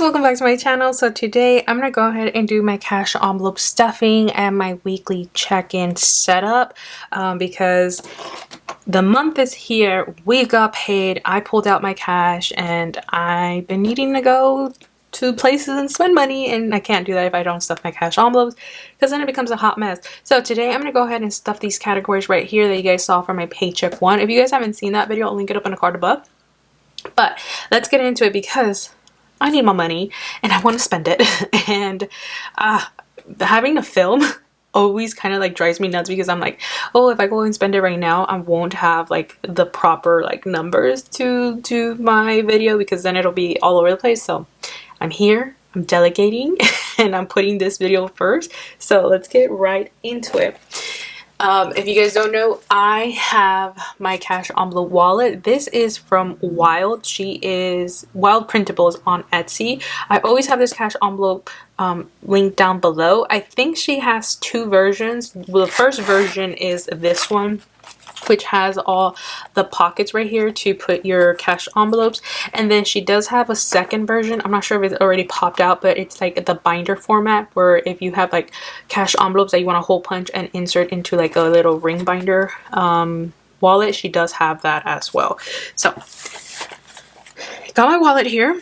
welcome back to my channel. So today I'm gonna go ahead and do my cash envelope stuffing and my weekly check-in setup because the month is here, we got paid, I pulled out my cash, and I've been needing to go to places and spend money, and I can't do that if I don't stuff my cash envelopes because then it becomes a hot mess. So today I'm gonna go ahead and stuff these categories right here that you guys saw for my paycheck one. If you guys haven't seen that video, I'll link it up in the card above. But let's get into it because I need my money and I want to spend it. And having to film always kind of like drives me nuts because I'm like, oh, if I go and spend it right now, I won't have like the proper like numbers to do my video because then it'll be all over the place. So I'm here, I'm delegating, and I'm putting this video first. So let's get right into it. If you guys don't know, I have my cash envelope wallet. This is from Wild. She is Wild Printables on Etsy. I always have this cash envelope linked down below. I think she has two versions. Well, the first version is this one, which has all the pockets right here to put your cash envelopes, and then she does have a second version. I'm not sure if it's already popped out, but it's like the binder format where if you have like cash envelopes that you want to hole punch and insert into like a little ring binder wallet, she does have that as well. So got my wallet here.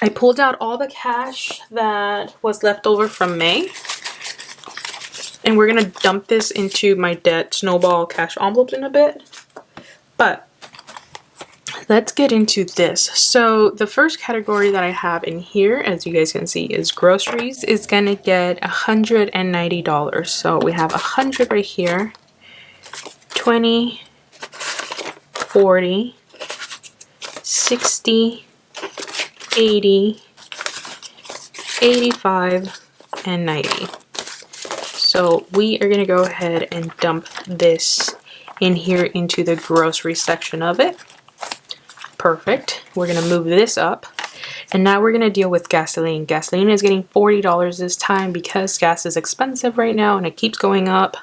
I pulled out all the cash that was left over from May. And we're going to dump this into my debt snowball cash envelopes in a bit. But let's get into this. So the first category that I have in here, as you guys can see, is groceries. Is going to get $190. So we have 100 right here. 20, 40, 60, 80, 85, and 90. So we are going to go ahead and dump this in here into the grocery section of it. Perfect. We're going to move this up. And now we're going to deal with gasoline. Gasoline is getting $40 this time because gas is expensive right now and it keeps going up.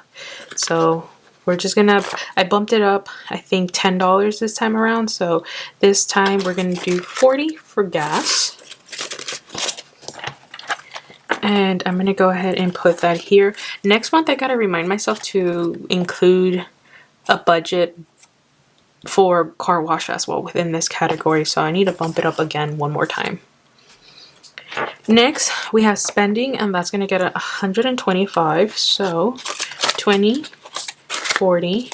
So we're just going to, I bumped it up, I think $10 this time around. So this time we're going to do 40 for gas. And I'm going to go ahead and put that here. Next month, I got to remind myself to include a budget for car wash as well within this category. So I need to bump it up again one more time. Next, we have spending, and that's going to get 125. So 20, 40,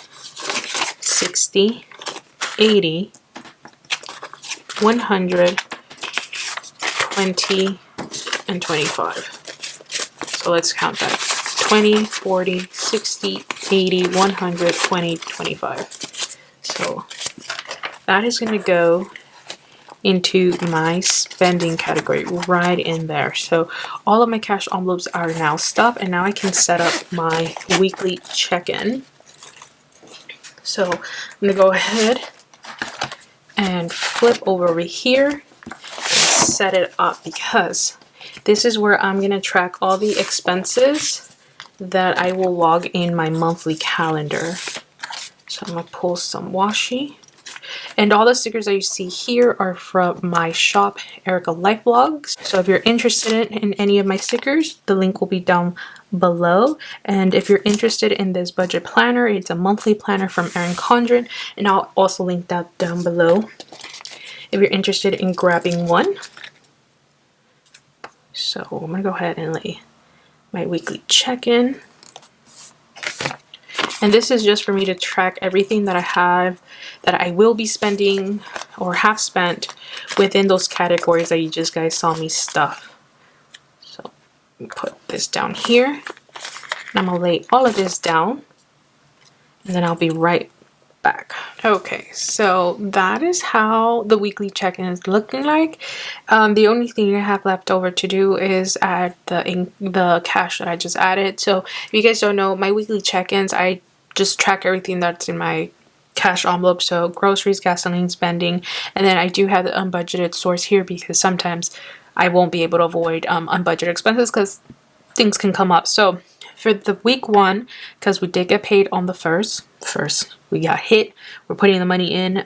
60, 80, 100, 20, and 25. So let's count that. 20, 40, 60, 80, 100, 20, 25. So that is going to go into my spending category right in there. So all of my cash envelopes are now stuffed, and now I can set up my weekly check-in. So I'm going to go ahead and flip over here and set it up because this is where I'm going to track all the expenses that I will log in my monthly calendar. So I'm going to pull some washi. And all the stickers that you see here are from my shop, erikalifevlogs. So if you're interested in any of my stickers, the link will be down below. And if you're interested in this budget planner, it's a monthly planner from Erin Condren. And I'll also link that down below if you're interested in grabbing one. So I'm going to go ahead and lay my weekly check-in. And this is just for me to track everything that I have, that I will be spending or have spent within those categories that you just guys saw me stuff. So let me put this down here. And I'm going to lay all of this down. And then I'll be right back. Okay, so that is how the weekly check-in is looking like. The only thing I have left over to do is add the cash that I just added. So if you guys don't know, my weekly check-ins, I just track everything that's in my cash envelope. So groceries, gasoline, spending, and then I do have the unbudgeted source here because sometimes I won't be able to avoid unbudgeted expenses because things can come up. So for the week one, because we did get paid on the first we got hit, we're putting the money in.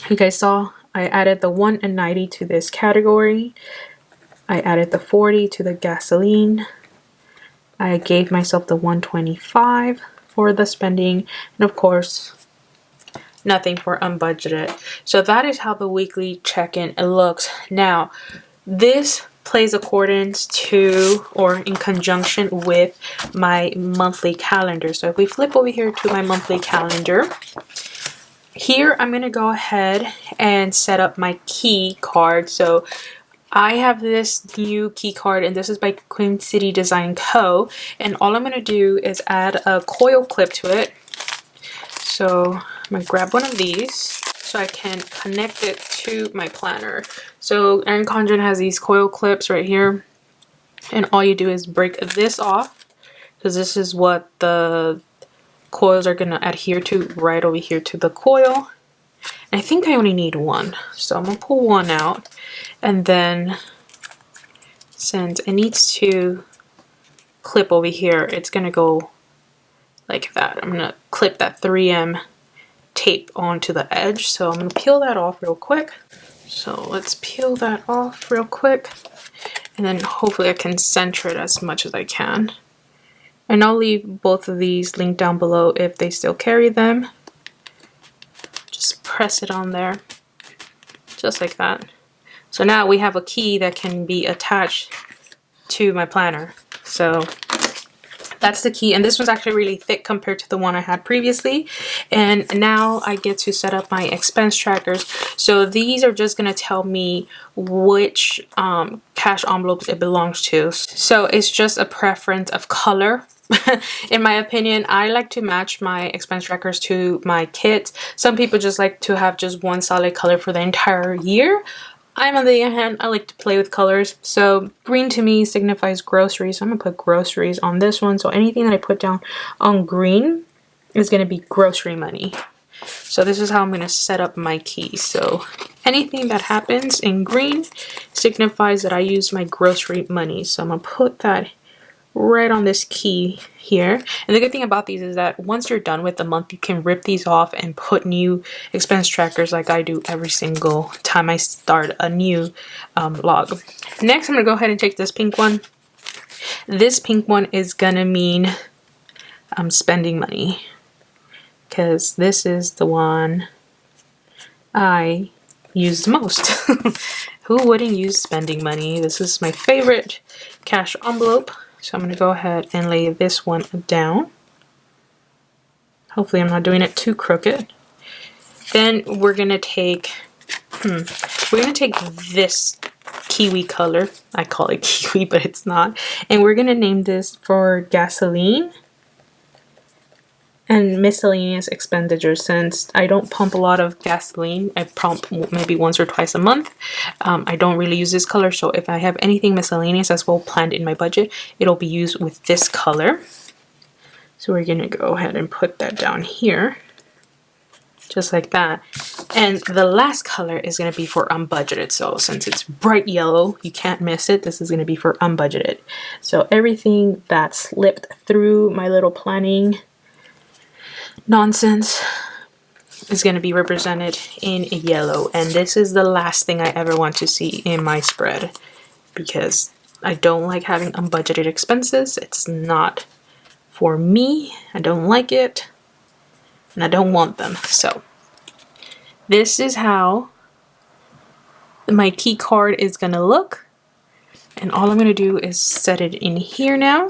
You guys saw I added the 1.90 to this category. I added the 40 to the gasoline. I gave myself the 125 for the spending, and of course, nothing for unbudgeted. So that is how the weekly check-in looks. Now, this plays accordance to or in conjunction with my monthly calendar. So if we flip over here to my monthly calendar, here I'm going to go ahead and set up my key card. So I have this new key card, and this is by Queen City Design Co. And all I'm going to do is add a coil clip to it. So I'm going to grab one of these so I can connect it to my planner. So Erin Condren has these coil clips right here. And all you do is break this off, because this is what the coils are going to adhere to right over here to the coil. And I think I only need one. So I'm going to pull one out. And then since it needs to clip over here, it's going to go like that. I'm going to clip that 3M tape onto the edge. So I'm going to peel that off real quick. So let's peel that off real quick. And then hopefully I can center it as much as I can. And I'll leave both of these linked down below if they still carry them. Just press it on there. Just like that. So now we have a key that can be attached to my planner. So that's the key, and this one's actually really thick compared to the one I had previously. And now I get to set up my expense trackers. So these are just going to tell me which cash envelopes it belongs to. So it's just a preference of color. In my opinion, I like to match my expense trackers to my kits. Some people just like to have just one solid color for the entire year. I'm on the other hand, I like to play with colors. So green to me signifies groceries. So I'm going to put groceries on this one. So anything that I put down on green is going to be grocery money. So this is how I'm going to set up my keys. So anything that happens in green signifies that I use my grocery money. So I'm going to put that right on this key here. And the good thing about these is that once you're done with the month, you can rip these off and put new expense trackers like I do every single time I start a new log. Next, I'm gonna go ahead and take this pink one. This pink one is gonna mean I'm spending money, because this is the one I use the most. Who wouldn't use spending money? This is my favorite cash envelope. So I'm going to go ahead and lay this one down. Hopefully I'm not doing it too crooked. Then we're going to take, this kiwi color. I call it kiwi, but it's not. And we're going to name this for gasoline and miscellaneous expenditures. Since I don't pump a lot of gasoline, I pump maybe once or twice a month. I don't really use this color, so if I have anything miscellaneous as well planned in my budget, it'll be used with this color. So we're gonna go ahead and put that down here, just like that. And the last color is gonna be for unbudgeted. So since it's bright yellow, you can't miss it. This is gonna be for unbudgeted. So everything that slipped through my little planning nonsense is going to be represented in yellow, and this is the last thing I ever want to see in my spread, because I don't like having unbudgeted expenses. It's not for me. I don't like it, and I don't want them. So this is how my key card is going to look, and all I'm going to do is set it in here now.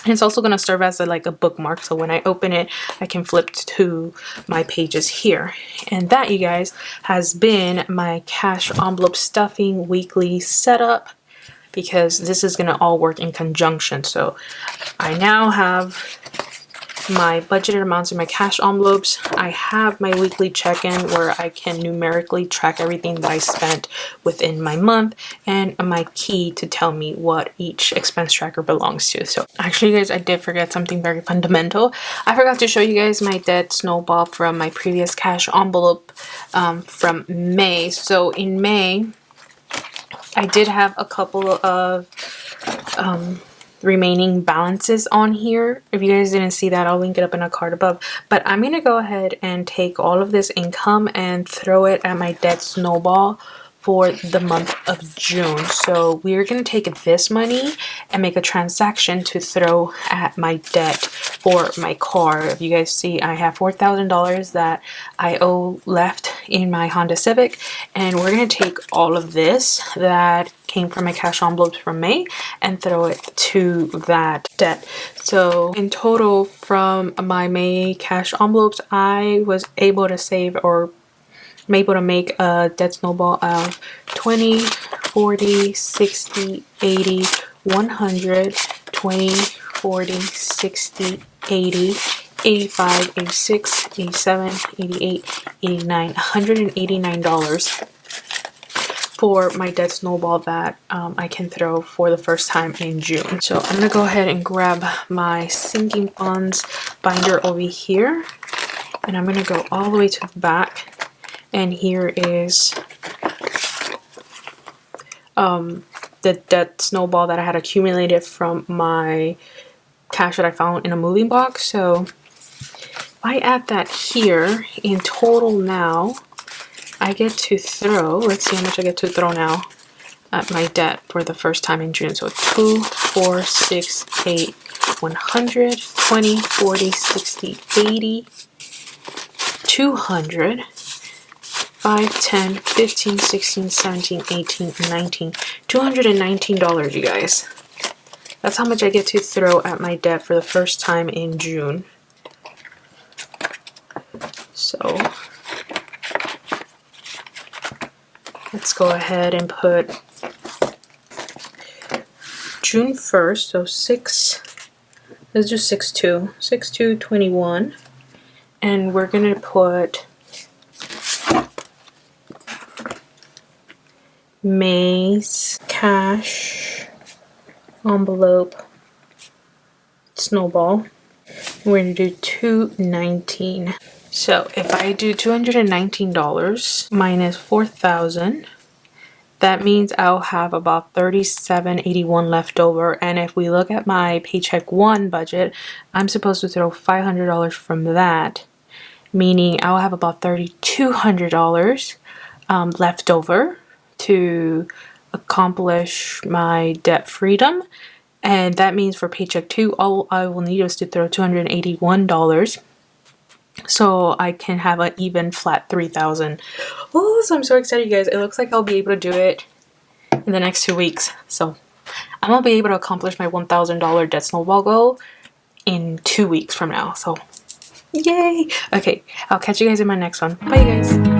And it's also going to serve as a bookmark, so when I open it, I can flip to my pages here. And that, you guys, has been my cash envelope stuffing weekly setup, because this is going to all work in conjunction. So I now have my budgeted amounts in my cash envelopes. I have my weekly check-in where I can numerically track everything that I spent within my month, and my key to tell me what each expense tracker belongs to. So actually, you guys, I did forget something very fundamental. I forgot to show you guys my dead snowball from my previous cash envelope from May. So in May, I did have a couple of remaining balances on here. If you guys didn't see that, I'll link it up in a card above. But I'm gonna go ahead and take all of this income and throw it at my debt snowball for the month of June. So we're gonna take this money and make a transaction to throw at my debt for my car. If you guys see, I have $4,000 that I owe left in my Honda Civic, and we're gonna take all of this that came from my cash envelopes from May and throw it to that debt. So in total, from my May cash envelopes, I was able to save, or I'm able to make a debt snowball of 20, 40, 60, 80, 100, 20, 40, 60, 80, 85, 86, 87, 88, 89, $189 for my debt snowball that I can throw for the first time in June. So I'm gonna go ahead and grab my sinking funds binder over here, and I'm gonna go all the way to the back. And here is the debt snowball that I had accumulated from my cash that I found in a moving box. So if I add that here, in total now, I get to throw, let's see how much I get to throw now at my debt for the first time in June. So 2, 4, 6, 8, 100, 20, 40, 60, 80, 200, 5, 10, 15, 16, 17, 18, 19, $219, you guys. That's how much I get to throw at my debt for the first time in June. So let's go ahead and put June 1st, so 6, let's do 6/2, 6/2/21, and we're gonna put May's cash envelope snowball. We're gonna do $219. So if I do $219 minus 4,000, that means I'll have about $37.81 left over. And if we look at my paycheck one budget, I'm supposed to throw $500 from that, meaning I'll have about $3,200 left over to accomplish my debt freedom. And that means for paycheck 2, all I will need is to throw $281 so I can have an even flat 3,000. Oh, so I'm so excited, you guys. It looks like I'll be able to do it in the next 2 weeks. So I'm gonna be able to accomplish my $1,000 debt snowball goal in 2 weeks from now. So yay! Okay, I'll catch you guys in my next one. Bye, you guys.